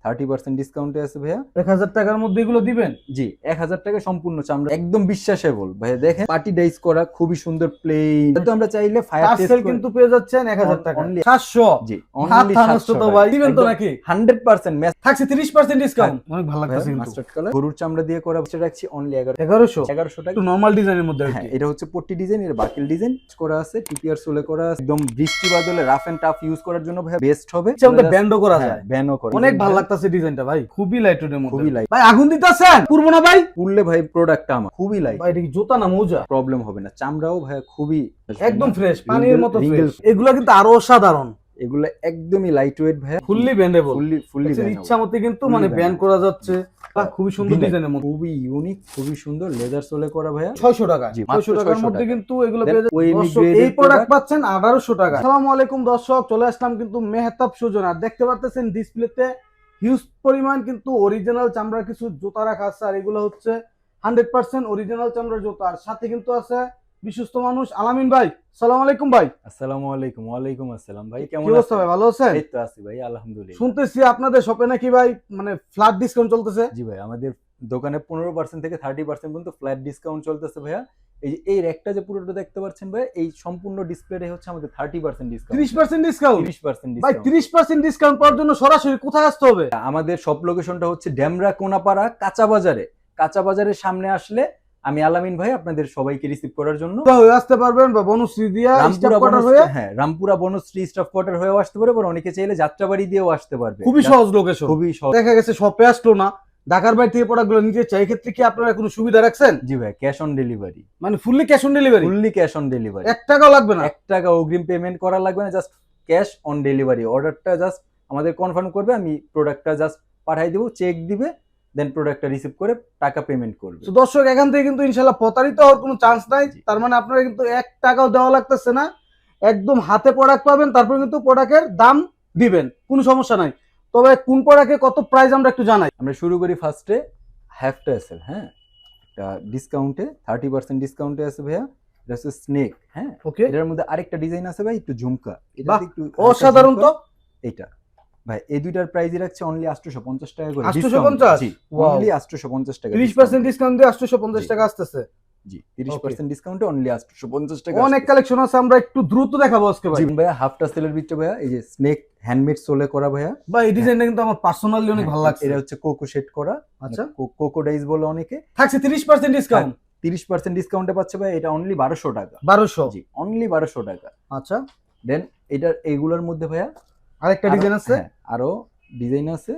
30% ডিসকাউন্টে আছে ভাইয়া। 1000 টাকার মধ্যে এগুলো দিবেন? জি, 1000 টাকা সম্পূর্ণ চামড়া, একদম বিশ্বাসেবল ভাইয়া। দেখেন পার্টি ডাইস করা, খুবই সুন্দর প্লেন। তো আমরা চাইলে ফায়ার টেস্ট পার্সেল কিন্তু পেয়ে যাচ্ছেন 1000 টাকা। Only- 700। জি, অনলি মাথা নষ্ট 700 তো টাকা। ভাই, দিবেন তো একদম নাকি? 100% ম্যাচ থাকছে 30% ডিসকাউন্ট। অনেক ভালো লাগতেছে কিন্তু। মাস্টার্ড কালার গরুর চামড়া দিয়ে করা, সেটা রাখছি অনলি 1100 1100 টাকা। একটু নরমাল ডিজাইনের মধ্যে আর হ্যাঁ, কি। এটা হচ্ছে পট্টি ডিজাইন, এর বাকিল ডিজাইন করা আছে, টিপিআর সোলে করা আছে। একদম বৃষ্টি বাদলে রাফ এন্ড টাফ ইউজ করার জন্য ভাই বেস্ট হবে। ইচ্ছা মতো ব্যান্ডও করা যায়। ব্যানও করে। অনেক ভালো লাগতেছে ডিজাইনটা ভাই, খুবই লাইট ওয়েটের মধ্যে। খুবই light। ভাই আগুন দিতেছেন পুরবো না ভাই? পুরলে ভাই প্রোডাক্টটা আমার খুবই লাইট, ভাই এটা কি জুতা না মোজা? প্রবলেম হবে না। চামড়াও ভাই খুবই একদম ফ্রেশ, পানির মতো wrinkle ফ্রেশ। এগুলো কিন্তু আরো অসাধারণ, এগুলো একদমই লাইট ওয়েট ভাই, ফুললি বেন্ডেবল। ফুললি ইচ্ছা মতো কিন্তু Fully মানে ব্যান্ড bendable। করা যাচ্ছে। বাহ, খুবই সুন্দর ডিজাইনের মধ্যে। খুবই ইউনিক, খুবই সুন্দর লেদার সোলে করা ভাইয়া। 600 টাকা। জি, মাত্র 600 টাকার 600 মধ্যে টাকা। কিন্তু এগুলো Then পেয়ে যাচ্ছেন। OEM দর্শক, grade এই এর প্রোডাক্ট product। পাচ্ছেন 1800 টাকা। আসসালামু আলাইকুম দর্শক, চলে আসলাম কিন্তু মেহতাব সুজন। আর দেখতে পারতেছেন ডিসপ্লেতে হিউজ পরিমাণ কিন্তু অরিজিনাল চামড়ার কিছু জুতা রাখা আছে। আর এগুলো হচ্ছে 100% অরিজিনাল চামড়ার জুতা। আর সাথে কিন্তু আছে বিশ্বস্ত মানুষ আলামিন ভাই। আসসালামু আলাইকুম ভাই। আসসালামু আলাইকুম। ওয়ালাইকুম আসসালাম ভাই, কেমন কি অবস্থা আছেন? ভাই, ভালো আছেন? এই তো আছি ভাই, আলহামদুলিল্লাহ। শুনতেছি আপনাদের শপে নাকি ভাই মানে ফ্ল্যাট ডিসকাউন্ট চলতেছে। জি ভাই, আমাদের দোকানে 15% থেকে 30% পর্যন্ত ফ্ল্যাট ডিসকাউন্ট চলতেছে ভাইয়া। এই যে এই র্যাকটা যে পুরোটা দেখতে পাচ্ছেন ভাই, এই সম্পূর্ণ ডিসপ্লেটা হচ্ছে আমাদের 30% ডিসকাউন্ট। 30% ডিসকাউন্ট? 30% ভাই ডিসকাউন্ট। 30% ডিসকাউন্ট পাওয়ার জন্য সরাসরি কোথায় আসতে হবে? আমাদের সব লোকেশনটা হচ্ছে ডেমরা কোনাপাড়া কাঁচা বাজারে। কাঁচা বাজারের সামনে আসলে আমি আলামিন ভাই আপনাদের সবাইকে রিসিভ করার জন্য হয়ে আসতে পারবেন, বা বনশ্রী দিয়া স্টাফ কোয়ার্টার হয়ে। হ্যাঁ, রামপুরা বনশ্রী স্টাফ কোয়ার্টার হয়েও আসতে পারবে, আর অনেকে চাইলে যাত্রাবাড়ি দিয়েও আসতে পারবে। খুবই সহজ লোকেশন। খুবই সহজ। দেখা গেছে শপে আসলো না, ঢাকার বাইরে থেকে প্রোডাক্টগুলো নিতে চাই, ক্ষেত্রে কি আপনারা কোনো সুবিধা রাখছেন? জি ভাই, ক্যাশ অন ডেলিভারি। মানে fully cash on delivery? Fully cash on delivery. 1 টাকাও লাগবে না? 1 টাকা অগ্রিম পেমেন্ট করা লাগবে না, জাস্ট ক্যাশ অন ডেলিভারি। অর্ডারটা জাস্ট আমাদের কনফার্ম করবে, আমি প্রোডাক্টটা জাস্ট পাঠাই দেবো, চেক দিবে, দেন প্রোডাক্টটা রিসিভ করে টাকা পেমেন্ট করবে। তো দর্শক, এখান থেকে কিন্তু ইনশাআল্লাহ প্রতারিত হওয়ার কোনো চান্স নাই। তার মানে আপনারা কিন্তু 1 টাকাও দেওয়া লাগতেছে না, একদম হাতে প্রোডাক্ট পাবেন, তারপর কিন্তু প্রোডাক্টের দাম দিবেন, কোনো সমস্যা নাই। তবে কোন প্রোডাক্টে কত প্রাইস আমরা একটু জানাই। আমরা শুরু করি ফার্স্টে হ্যাফটা এসেল। হ্যাঁ, একটা ডিসকাউন্টে 30% ডিসকাউন্টে আছে ভাইয়া। এটা হচ্ছে স্নেক। হ্যাঁ, ওকে, এটার মধ্যে আরেকটা ডিজাইন আছে ভাই, একটু ঝুমকা। এটা বাহ, একটু অসাধারণ তো। এটা ভাই, এই দুইটার প্রাইসই রাখছে অনলি 850 টাকা করে। 850? জি, Wow। অনলি 850 টাকা। 30% ডিসকাউন্ট দিয়ে 850 টাকা আসতেছে। জি, 30% ডিসকাউন্টে অনলি 850 টাকা। অনেক কালেকশন আছে, আমরা একটু দ্রুত দেখাবো আজকে ভাই। জি ভাইয়া, হাফটা সেলের ভিতরে ভাইয়া এই যে স্নেক হ্যান্ডমেড সোলে করা ভাইয়া। ভাই এই ডিজাইনটা কিন্তু আমার পার্সোনালি অনেক ভালো লাগছে। এটা হচ্ছে কোকো শেড করা। আচ্ছা, কোকো ডাইস বলে অনেকে। থাকছে 30% ডিসকাউন্ট। 30% ডিসকাউন্টে পাচ্ছে ভাই, এটা অনলি 1200 টাকা। 1200? জি, অনলি 1200 টাকা। আচ্ছা, দেন এটার এইগুলোর মধ্যে ভাইয়া আরেকটা ডিজাইন আছে। হ্যাঁ, আরো ডিজাইন আছে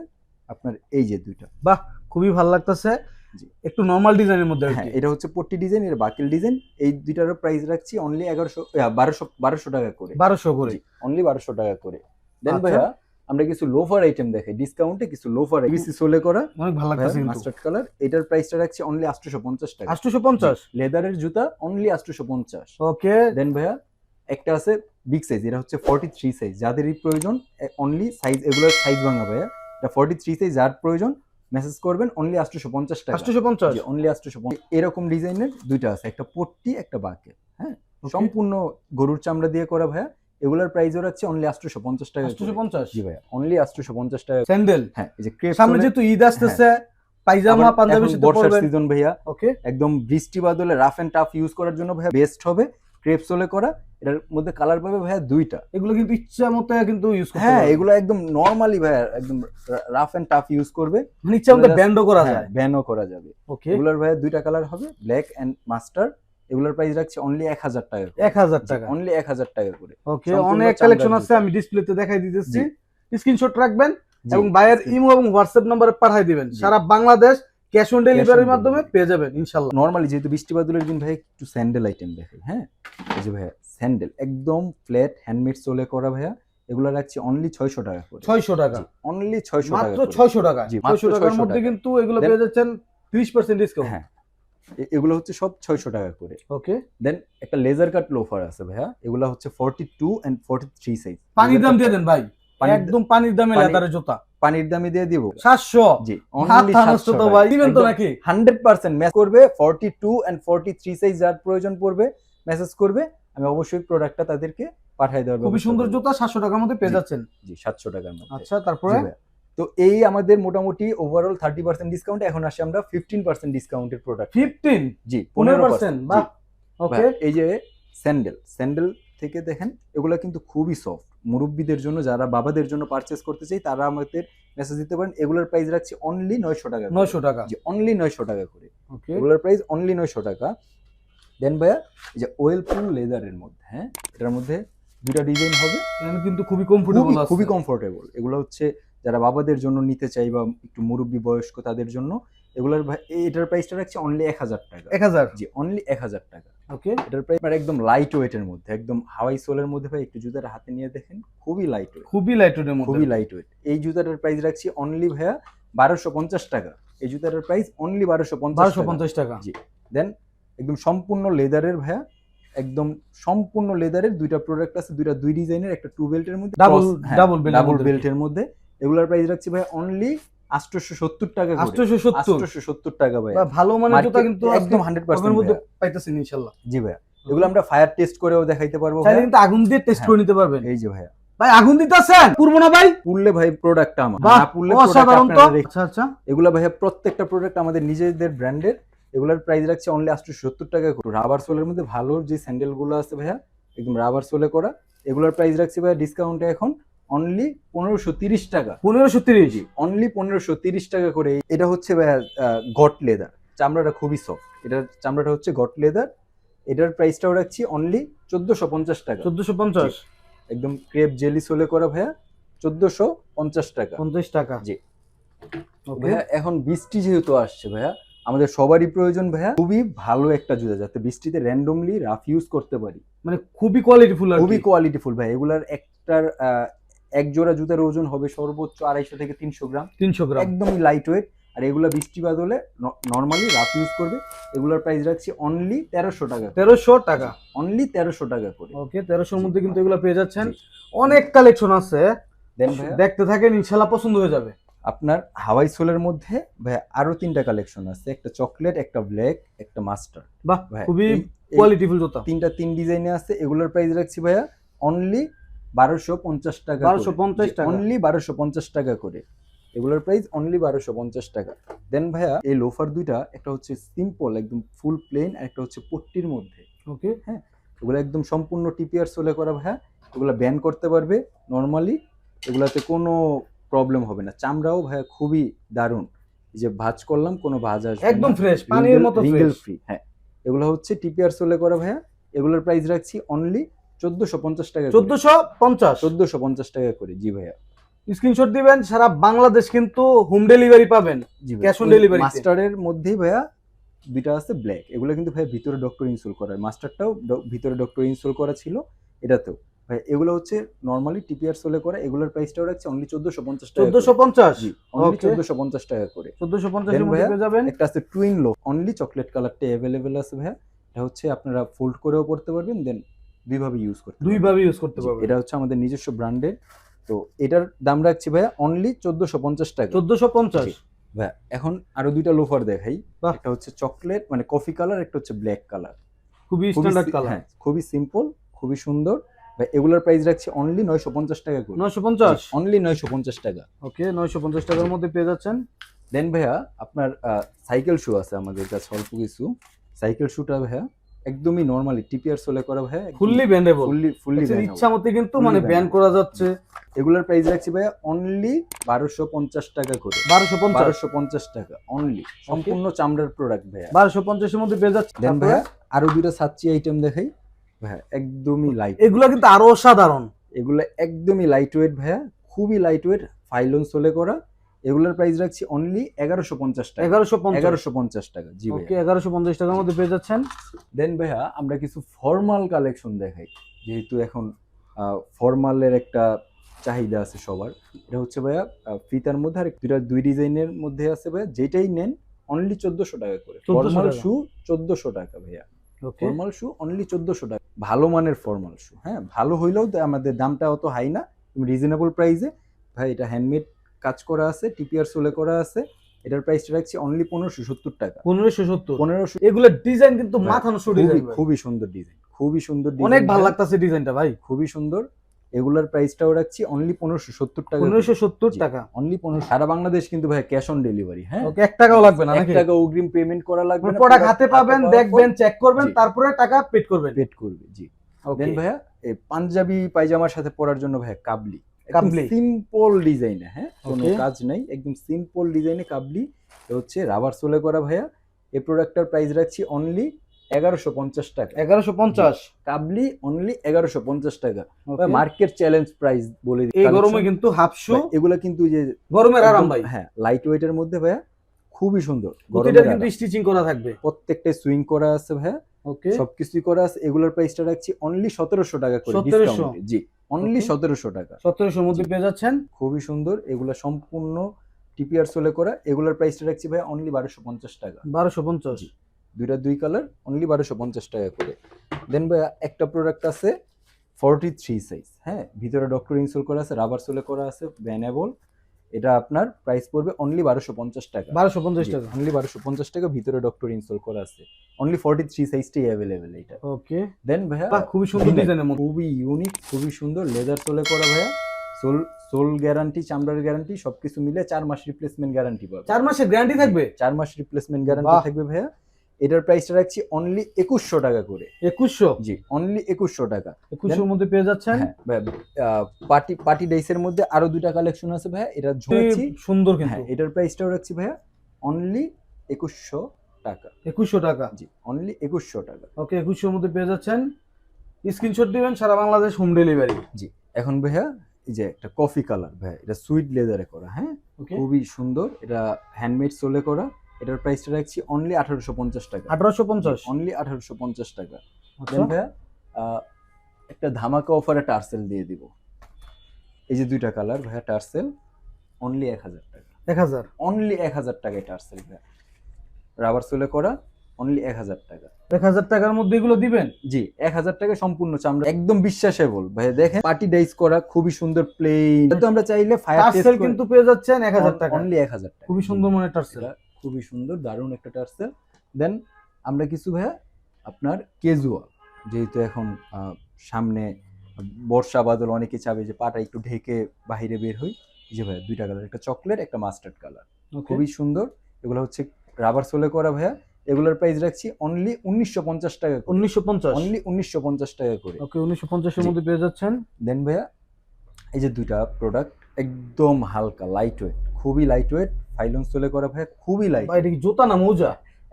আপনার, এই যে দুইটা। বাহ, খুবই ভালো লাগতেছে। জি, একটু নরমাল ডিজাইনের মধ্যে আর হ্যাঁ, কি। এটা হচ্ছে পট্টি ডিজাইন, এর বাকিল ডিজাইন। এই দুইটার প্রাইস রাখছি অনলি 1200 টাকা করে। 1200 করে? অনলি 1200 টাকা করে। দেন আচ্ছা। ভাইয়া আমরা কিছু লোফার আইটেম দেখাই ডিসকাউন্টে, কিছু লোফার বিসি সোলে করা অনেক ভালো লাগতেছে কিন্তু। Mustard colour. এটার প্রাইসটা রাখছি অনলি 850 টাকা। 850? লেদারের জুতা অনলি 850। ওকে, দেন ভাইয়া একটা আছে বিগ সাইজ, এটা হচ্ছে 43 সাইজ, যাদেরই প্রয়োজন অনলি সাইজ, এগুলোর সাইজ ভাঙা ভাইয়া। এটা 43 সাইজ, যার প্রয়োজন মেসেজ করবেন, অনলি 850 টাকা। 850? অনলি 850। এরকম ডিজাইনের দুইটা আছে, একটা পট্টি একটা বাকে। হ্যাঁ, সম্পূর্ণ গরুর চামড়া দিয়ে করা ভাইয়া। এগুলোর প্রাইসও রাখছে অনলি 850 টাকা। 850? জি ভাইয়া, অনলি 850 টাকা। স্যান্ডেল? হ্যাঁ, এই যে ক্রেপ সামনে যেহেতু ঈদ আসতেছে, পায়জামা পাঞ্জাবির সাথে বর্ষার পরবেন। সিজন ভাইয়া। ওকে, একদম বৃষ্টি বাদলে রাফ এন্ড টাফ ইউজ করার জন্য ভাইয়া বেস্ট হবে। ক্রেপ সোলে করা, এটার মধ্যে কালার পাবে ভাইয়া দুইটা। এগুলো কিন্তু ইচ্ছা মতো কিন্তু ইউজ করতে হ্যাঁ, পারবেন। এগুলো একদম নরমালি ভাইয়া, একদম রাফ এন্ড টাফ ইউজ করবে, মানে ইচ্ছা মতো ব্যান্ডও করা যায়। ব্যানও করা যাবে। ওকে, এগুলোর ভাইয়া দুইটা কালার হবে, ব্ল্যাক এন্ড মাস্টার। এগুলোর প্রাইস রাখছি অনলি 1000 টাকা। 1000 টাকা? অনলি 1000 টাকা করে। ওকে, সম্পূর্ণ অনেক চামড়ার কালেকশন আছে, জুতা। আমি ডিসপ্লেতে দেখাই দিতেছি। জি। স্ক্রিনশট রাখবেন জি, এবং ভাইয়ের ইমো এবং হোয়াটসঅ্যাপ নম্বরে পাঠিয়ে দিবেন। জি। সারা বাংলাদেশ ক্যাশ অন ডেলিভারির on মাধ্যমে delivery। পেয়ে যাবেন ইনশাআল্লাহ। নরমালি যেহেতু বৃষ্টি বাদলের দিন ভাই, একটু স্যান্ডেল আইটেম দেখাই। হ্যাঁ, এই যে ভাইয়া স্যান্ডেল একদম ফ্ল্যাট হ্যান্ডমেড সোলে করা ভাইয়া। এগুলো রাখছি অনলি 600 টাকা করে। 600 টাকা? অনলি 600 টাকা মাত্র করে। 600 টাকা? জি, মাত্র 600 টাকার 600 মধ্যে টাকা। কিন্তু এগুলো পেয়ে যাচ্ছেন 30% ডিসকাউন্ট। হ্যাঁ, এগুলো হচ্ছে সব 600 টাকা করে। ওকে, দেন একটা লেজার কাট লোফার আছে ভাইয়া, এগুলো হচ্ছে 42 এন্ড 43 সাইজ। পানির দাম দিয়ে দেন ভাই, পানির একদম পানির দামে লেদারের জুতা। পানির দামে দিয়ে দিব 700? জি, মাথা নষ্ট তো ভাই, দিবেন তো নাকি? 100% ম্যাচ করবে। 42 এন্ড 43 সাইজ যার প্রয়োজন পড়বে মেসেজ করবে, আমি অবশ্যই প্রোডাক্টটা তাদেরকে পাঠিয়ে দেওয়ার খুবই ব্যবস্থা সুন্দর করব। জুতা 700 টাকার মধ্যে পেয়ে জি। যাচ্ছেন। জি, 700 টাকার মধ্যে। আচ্ছা, তারপরে? জি ভাইয়া। তো এই আমাদের মোটামুটি ওভারঅল 30% ডিসকাউন্ট, এখন আসি আমরা 15% ডিসকাউন্টের প্রোডাক্ট। 15 জি 15%, বাহ ওকে। এই যে স্যান্ডেল থেকে দেখেন, এগুলা কিন্তু খুবই সফট। মুরব্বীদের জন্য, যারা বাবাদের জন্য পারচেজ করতে চাই তারা আমাদের মেসেজ দিতে পারেন। এগুলোর প্রাইস রাখছি অনলি 900 টাকা। 900 টাকা, জি অনলি 900 টাকা করে। ওকে। এগুলোর প্রাইস অনলি 900 টাকা। দেন ভাইয়া এই যে ওয়েলপুল লেদারের মধ্যে, হ্যাঁ এটার মধ্যে দুইটা ডিজাইন হবে, এখানে কিন্তু খুবই কমফোর্টেবল আছে, খুবই কমফোর্টেবল। এগুলো হচ্ছে যারা বাবাদের জন্য নিতে চাই বা একটু মুরব্বী বয়স্ক তাদের জন্য। এগুলোর এটার প্রাইসটা রাখছি অনলি 1000 টাকা। 1000, জি অনলি 1000 টাকা। ওকে। এটার প্রাইস একদম লাইট ওয়েটের মধ্যে, একদম হাওয়াই সোলের মধ্যে। ভাই একটু জুতাটা হাতে নিয়ে দেখেন, খুবই লাইট ওয়েট, খুবই লাইট ওয়েটের মধ্যে, খুবই লাইট ওয়েট। এই জুতাটার প্রাইস রাখছি অনলি ভাইয়া 1250 টাকা। এই জুতাটার প্রাইস অনলি 1250 টাকা। জি। দেন একদম সম্পূর্ণ লেদারের ভাইয়া, একদম সম্পূর্ণ লেদারের দুইটা প্রোডাক্ট আছে, দুই ডিজাইনের, একটা 2 বেল্টের মধ্যে, ডাবল বেল্টের মধ্যে। এগুলার প্রাইস রাখছি ভাই অনলি 870 টাকা করে। 870 টাকা ভাই। ভালো মানের জুতা কিন্তু একদম 100% এর মধ্যে পাইতেছেন ইনশাআল্লাহ। জি ভাই, এগুলো আমরা ফায়ার টেস্ট করেও দেখাইতে পারবো। চাইলে কিন্তু আগুন দিয়ে টেস্ট করে নিতে পারবেন। এই যে ভাইয়া, ভাই আগুন দিতেছেন, পুরবো না ভাই? পুরলে ভাই প্রোডাক্ট আমার, না পুরলে অসাধারণ তো। আচ্ছা আচ্ছা, এগুলা ভাইয়া প্রত্যেকটা প্রোডাক্ট আমাদের নিজেদের ব্র্যান্ডের। এগুলার প্রাইস রাখছি অনলি 870 টাকা করে। রাবার সোলের মধ্যে ভালো যে স্যান্ডেল গুলো আছে ভাইয়া, একদম রাবার সোলে করা, এগুলার প্রাইস রাখছি ভাইয়া ডিসকাউন্টে এখন অনলি 1530 টাকা। 1530, অনলি 1530 টাকা করে। এটা হচ্ছে ভাইয়া গট লেদার, চামড়াটা খুবই সফট। এটার চামড়াটা হচ্ছে গট লেদার। এটার প্রাইসটাও রাখছি অনলি 1450 টাকা। 1450, একদম ক্রেপ জেলি সোলে করা ভাইয়া, 1450 টাকা। 50 টাকা, জি। ওকে। ভাইয়া এখন বৃষ্টি যেহেতু আসছে ভাইয়া, আমাদের সবারই প্রয়োজন ভাইয়া খুবই ভালো একটা জুতা, যাতে বৃষ্টিতে র্যান্ডমলি রাফ ইউজ করতে পারি। মানে খুবই কোয়ালিটিফুল, খুবই কোয়ালিটিফুল ভাই। এগুলার একটার এক জোড়া জুতার ওজন হবে সর্বোচ্চ 250 থেকে 300 গ্রাম। 300 গ্রাম, একদমই লাইট ওয়েট। আর এগুলা বৃষ্টি বাদলে নরমালি রাফ ইউজ করবে। এগুলার প্রাইস রাখছি অনলি 1300 টাকা। 1300 টাকা, অনলি 1300 টাকা করে। ওকে। 1300 এর মধ্যে কিন্তু এগুলা পেয়ে যাচ্ছেন। অনেক কালেকশন আছে, দেন ভাইয়া দেখতে থাকেন, ইনশাআল্লাহ পছন্দ হয়ে যাবে। আপনার হাওয়াই সোলের মধ্যে ভাইয়া আরো 3টা কালেকশন আছে, একটা চকলেট, একটা ব্ল্যাক, একটা মাস্টার। বাহ, ভাই খুবই কোয়ালিটিফুল জুতা। 3 ডিজাইনে আছে। এগুলোর প্রাইস রাখছি ভাইয়া অনলি 1250 টাকা। 1250 টাকা, অনলি 1250 টাকা করে। এগুলোর প্রাইস অনলি 1250 টাকা। দেন ভাইয়া এই লোফার দুইটা, একটা হচ্ছে সিম্পল একদম ফুল প্লেন, আর একটা হচ্ছে পট্টির মধ্যে, ওকে। হ্যাঁ এগুলো একদম সম্পূর্ণ টিপিআর সোলে করা ভাইয়া। এগুলো ব্যান করতে পারবে নরমালি, এগুলাতে কোনো প্রবলেম হবে না। চামড়াও ভাইয়া খুবই দারুণ, এই যে ভাঁজ করলাম কোনো ভাঁজ আসবে একদম না, ফ্রেশ, পানির মতো ফ্রেশ, ফ্রি। হ্যাঁ এগুলো হচ্ছে টিপিআর সোলে করা ভাইয়া। এগুলোর প্রাইস রাখছি অনলি 1450 টাকা। 1450 টাকা করে। জি ভাইয়া, স্ক্রিনশট দিবেন, সারা বাংলাদেশ কিন্তু হোম ডেলিভারি পাবেন, জি ক্যাশ অন ডেলিভারি। মাস্টারের মধ্যেই ভাইয়া দুইটা আছে ব্ল্যাক, এগুলো কিন্তু ভাই ভিতরে ডক্টর ইনস্টল করা, মাস্টারটাও ভিতরে ডক্টর ইনস্টল করা ছিল এটাতেও ভাই। এগুলো হচ্ছে নরমালি টিপিআর সোলে করা। এগুলোর প্রাইসটাও রাখছি অনলি 1450 টাকা। 1450, জি অনলি 1450 টাকা করে। 1450 এর মধ্যে পেয়ে যাবেন। একটা আছে টুইন লো, অনলি চকলেট কালারটা अवेलेबल আছে ভাইয়া। এটা হচ্ছে আপনারা ফোল্ড করেও পড়তে পারবেন, দেন দুইভাবে ইউজ করতে পারবেন। দুইভাবে ইউজ করতে পারবেন। এটা হচ্ছে আমাদের নিজস্ব ব্র্যান্ডের। তো এটার দাম রাখছি ভাইয়া অনলি 1450 টাকা। 1450 ভাইয়া। এখন আরো দুইটা লোফার দেখাই, একটা হচ্ছে চকলেট মানে কফি কালার, একটা হচ্ছে ব্ল্যাক কালার। খুবই স্ট্যান্ডার্ড কালার, হ্যাঁ খুবই সিম্পল, খুবই সুন্দর ভাই। এগুলোর প্রাইস রাখছি অনলি 950 টাকা করে। 950, অনলি 950 টাকা। ওকে। 950 টাকার মধ্যে পেয়ে যাচ্ছেন। দেন ভাইয়া আপনার সাইকেল শু আছে আমাদের কাছে অল্প কিছু। সাইকেল শুটা ভাইয়া একদমই নরমালি টিপিআর সোলে করা ভাইয়া, ফুললি ব্যান্ডেবল, ফুললি ইচ্ছা মতে কিন্তু মানে ব্যান্ড করা যাচ্ছে। এগুলোর প্রাইস রাখছি ভাইয়া অনলি 1250 টাকা করে। 1250 টাকা অনলি, সম্পূর্ণ চামড়ার প্রোডাক্ট ভাইয়া। 1250 এর মধ্যে পেয়ে যাচ্ছে। দেন ভাইয়া আরো দুইটা সাচ্চি আইটেম দেখাই ভাইয়া, একদমই লাইট। এগুলো কিন্তু আরো অসাধারণ, এগুলো একদমই লাইট ওয়েট ভাইয়া, খুবই লাইট ওয়েট, ফাইলন সোলে করা। এগুলোর প্রাইস রাখছি অনলি 1150 টাকা। 1150 টাকা। জি ভাই, ওকে। 1150 টাকার মধ্যে পেয়ে যাচ্ছেন। দেন ভাইয়া আমরা কিছু ফর্মাল কালেকশন দেখাই, যেহেতু এখন ফর্মালের একটা চাহিদা আছে সবার। এটা হচ্ছে ভাইয়া ফিতার মধ্যে, আর দুই ডিজাইনের মধ্যে আছে ভাইয়া। যেটাই নেন অনলি 1400 টাকা করে। ফর্মাল শু 1400 টাকা ভাইয়া। ফর্মাল শু অনলি 1400 টাকা। ভালো মানের ফর্মাল শু, হ্যাঁ ভালো হইলেও আমাদের দামটা অত হাই না, রিজনেবল প্রাইসে ভাই। এটা হ্যান্ডমেড কাজ করা আছে, টিপিআর সোলে করা আছে। এটার প্রাইসটা রাখছি অনলি 1570 টাকা। 1570। এগুলো ডিজাইন কিন্তু মাথা নষ্ট ডিজাইন, খুবই সুন্দর ডিজাইন, খুবই সুন্দর ডিজাইন, অনেক ভালো লাগতেছে ডিজাইনটা ভাই, খুবই সুন্দর। এগুলার প্রাইসটাও রাখছি অনলি 1570 টাকা। 1570 টাকা। অনলি 15। সারা বাংলাদেশ কিন্তু ভাই ক্যাশ অন ডেলিভারি। হ্যাঁ, ওকে, 1 টাকাও লাগবে না 1 নাকি? টাকা অগ্রিম পেমেন্ট করা লাগবে না। প্রোডাক্ট হাতে পাবেন, দেখবেন, চেক করবেন, জি। তারপরে টাকা পেড করবেন। পেড করবে। জি। ওকে দেন ভাইয়া এই পাঞ্জাবি পায়জামার সাথে পরার জন্য ভাইয়া কাবলি, কাবলি। সিম্পল ডিজাইনে। হ্যাঁ, কোনো Okay. কাজ নাই, একদম সিম্পল ডিজাইনে কাবলি। এটা হচ্ছে রাবার সোলে করা ভাইয়া। এই প্রোডাক্টটার প্রাইস রাখছি অনলি 1150 টাকা। 1150। কাবলি অনলি 1150 টাকা। Okay. মার্কেট চ্যালেঞ্জ প্রাইস বলে দিই। এই গরমে কিন্তু হাফ শু, এগুলা কিন্তু যে গরমের আরাম ভাই। হ্যাঁ, লাইট ওয়েটের মধ্যে ভাইয়া খুবই সুন্দর। প্রতিটা কিন্তু স্টিচিং করা থাকবে, প্রত্যেকটা সুইং করা আছে ভাইয়া। ওকে সবকিছুই করা আছে। এগুলোর প্রাইসটা রাখছি অনলি 1700 টাকা করে 1700? ডিসকাউন্টে। জি, অনলি Okay. 1700 টাকা। 1700 এর মধ্যে পেয়ে যাচ্ছেন। খুবই সুন্দর। এগুলা সম্পূর্ণ টিপিআর সোলে করা। এগুলোর প্রাইসটা রাখছি ভাই অনলি 1250 টাকা। 1250। জি, দুইটা দুই কালার, অনলি 1250 টাকা করে। দেন ভাই একটা প্রোডাক্ট আছে 43 সাইজ। হ্যাঁ, ভিতরে ডক্টর ইনসোল করা আছে, রাবার সোলে করা আছে, ভ্যানেবল। এটা আপনার প্রাইস পড়বে অনলি 1250 টাকা। 1250 টাকা। অনলি 1250 টাকা, ভিতরে ডক্টর ইনসোল করা আছে। অনলি 43 সাইজটাই অ্যাভেলেবেল এটা। ওকে, দেন ভাইয়া বাহ খুবই সুন্দর ডিজাইনের মধ্যে। খুবই ইউনিক, খুবই সুন্দর লেদার সোলে করা ভাইয়া। সোল গ্যারান্টি, চামড়ার গ্যারান্টি সবকিছু মিলে 4 মাস রিপ্লেসমেন্ট গ্যারান্টি পাবে। 4 মাসের গ্যারান্টি থাকবে? 4 মাস রিপ্লেসমেন্ট গ্যারান্টি বাহ। থাকবে ভাইয়া। এটার প্রাইসটা রাখছি অনলি 2100 টাকা করে। 2100? জি, অনলি 2100 টাকা। 2100 এর মধ্যে পেয়ে যাচ্ছেন। হ্যাঁ ভাইয়া, পার্টি ডেইসের মধ্যে আরো দুইটা কালেকশন আছে ভাইয়া। এটা ঝুমাচ্ছি সুন্দর কিন্তু। হ্যাঁ, এটার প্রাইসটাও রাখছি ভাইয়া অনলি 2100 টাকা। 2100 টাকা। জি, অনলি 2100 টাকা। ওকে, 2100 এর মধ্যে পেয়ে যাচ্ছেন। স্ক্রিনশট দিবেন, সারা বাংলাদেশ হোম ডেলিভারি। জি, এখন ভাইয়া এই যে একটা কফি কালার ভাইয়া, এটা সুইট লেদারে করা। হ্যাঁ, ওকে, খুবই সুন্দর। এটা হ্যান্ডমেড সোলে করা। এটার প্রাইসটা রাখছি অনলি 1850 টাকা। 1850? অনলি 1850 টাকা। আচ্ছা, দেন ভাইয়া একটা ধামাকা অফারে টার্সেল দিয়ে দিব। এই যে দুইটা কালার ভাইয়া, টার্সেল অনলি 1000 টাকা। 1000? অনলি 1000 টাকায় টার্সেল ভাইয়া, রাবার সোলে করা, অনলি 1000 টাকা। 1000 টাকার মধ্যে এগুলো দিবেন? জি, 1000 টাকা সম্পূর্ণ চামড়া, একদম বিশ্বাসেবল ভাইয়া। দেখেন পার্টি ডাইস করা, খুবই সুন্দর প্লেন। তো আমরা চাইলে ফায়ার টার্সেল কিন্তু পেয়ে যাচ্ছেন 1000 টাকা। অনলি 1000 টাকা। খুবই সুন্দর মনে টার্সেল। এটা খুবই সুন্দর, দারুণ একটা টার্সেল। দেন আমরা কিছু ভাইয়া আপনার ক্যাজুয়াল, যেহেতু এখন সামনে বর্ষা বাদল, অনেকে চাবে যে পাটা একটু ঢেকে বাইরে বের হই। এই যে ভাইয়া দুইটা কালার, একটা চকলেট, একটা মাস্টার্ড কালার, খুবই সুন্দর। এগুলো হচ্ছে রাবার সোলে করা ভাইয়া। এগুলোর প্রাইস রাখছি অনলি 1950 টাকা। 1950? অনলি 1950 টাকা করে। ওকে, 1950 এর মধ্যে পেয়ে যাচ্ছেন। দেন ভাইয়া এই যে দুইটা প্রোডাক্ট একদম হালকা, লাইট ওয়েট, খুবই লাইট ওয়েট, ফাইলন সোলে করা ভাইয়া, খুবই লাইট। ভাই এটা কি জুতা না মোজা?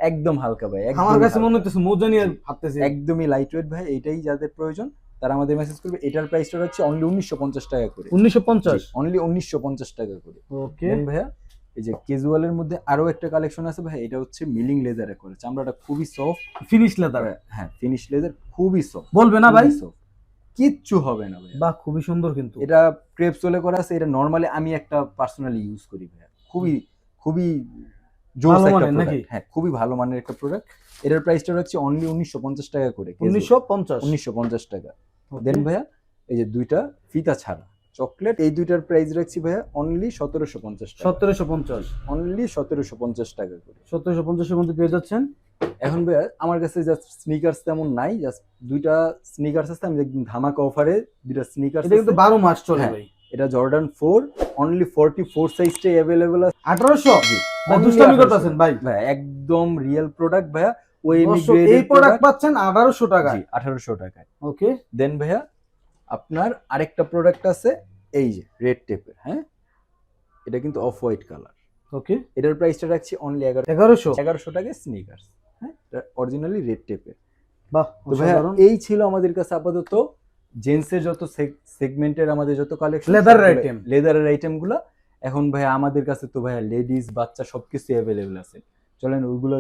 একদম হালকা ভাই, আমার কাছে মনে হচ্ছে মোজা নিয়ে ভাবতেছি। একদমই লাইট ওয়েট ভাই। এটাই যাদের প্রয়োজন তারা আমাদের মেসেজ করবে। এটার প্রাইসটা হচ্ছে অনলি 1950 টাকা করে। 1950? অনলি 1950 টাকা করে। ওকে, দেন ভাইয়া এই যে ক্যাজুয়ালের মধ্যে আরো একটা কালেকশন আছে ভাই। এটা হচ্ছে মিলিং লেদারে করে, চামড়াটা খুবই সফট, ফিনিশ লেদার। হ্যাঁ, ফিনিশ লেদার, খুবই সফট। বলবে না ভাই? কিচ্ছু হবে না ভাই। বাহ, খুবই সুন্দর কিন্তু। এটা ক্রেপ সোলে করা আছে। এটা নরমালি আমি একটা পার্সোনালি ইউজ করি ভাইয়া। খুবই খুবই জোস ভালো একটা মানের নাকি? প্রোডাক্ট। হ্যাঁ, খুবই ভালো মানের একটা প্রোডাক্ট। এটার প্রাইসটা হচ্ছে অনলি 1950 টাকা করে। 1950? 1950 টাকা। দেন ভাইয়া এই যে দুইটা ফিতা ছাড়া চকলেট, এই দুইটার প্রাইস রাখছি ভাইয়া অনলি 1750 টাকা। 1750? অনলি 1750 টাকা করে। 1750 এর মধ্যে পেয়ে যাচ্ছেন। এখন ভাইয়া আমার কাছে জাস্ট স্নিকার্স তেমন নাই, জাস্ট দুইটা স্নিকার্স আছে। আমি একদম ধামাকা অফারে দুইটা স্নিকার্স, এটা কিন্তু 12 মাস চলে হ্যাঁ। ভাই। এটা জর্ডান 4, অনলি 44 সাইজটাই अवेलेबल আছে। 1800? জি, ভাই only দুষ্টামি 1800 করতেছেন ভাই। ভাই, একদম রিয়েল প্রোডাক্ট ভাইয়া। ওএমই দর্শক, গ্রেডের এই প্রোডাক্ট পাচ্ছেন 1800 টাকা। জি, 1800 টাকায়। ওকে, দেন ভাইয়া আপনার আরেকটা প্রোডাক্ট আছে, এই যে রেড টেপের। হ্যাঁ, এটা কিন্তু অফ হোয়াইট কালার। ওকে, এটার প্রাইসটা রাখছি অনলি 1100? 1100 টাকায় স্নিকার্স। হ্যাঁ, এটা অরিজিনালি রেড টেপের। বাহ, তো ভাইয়া অসাধারণ। এই ছিল আমাদের কাছে আপাতত জেন্টসের যত সেগমেন্টের আমাদের যত কালেকশন, Leather-এর item। লেদারের আইটেমগুলো। এখন ভাইয়া আমাদের কাছে তো ভাইয়া লেডিস, বাচ্চা সবকিছু অ্যাভেলেবেল আছে। চলেন ওইগুলো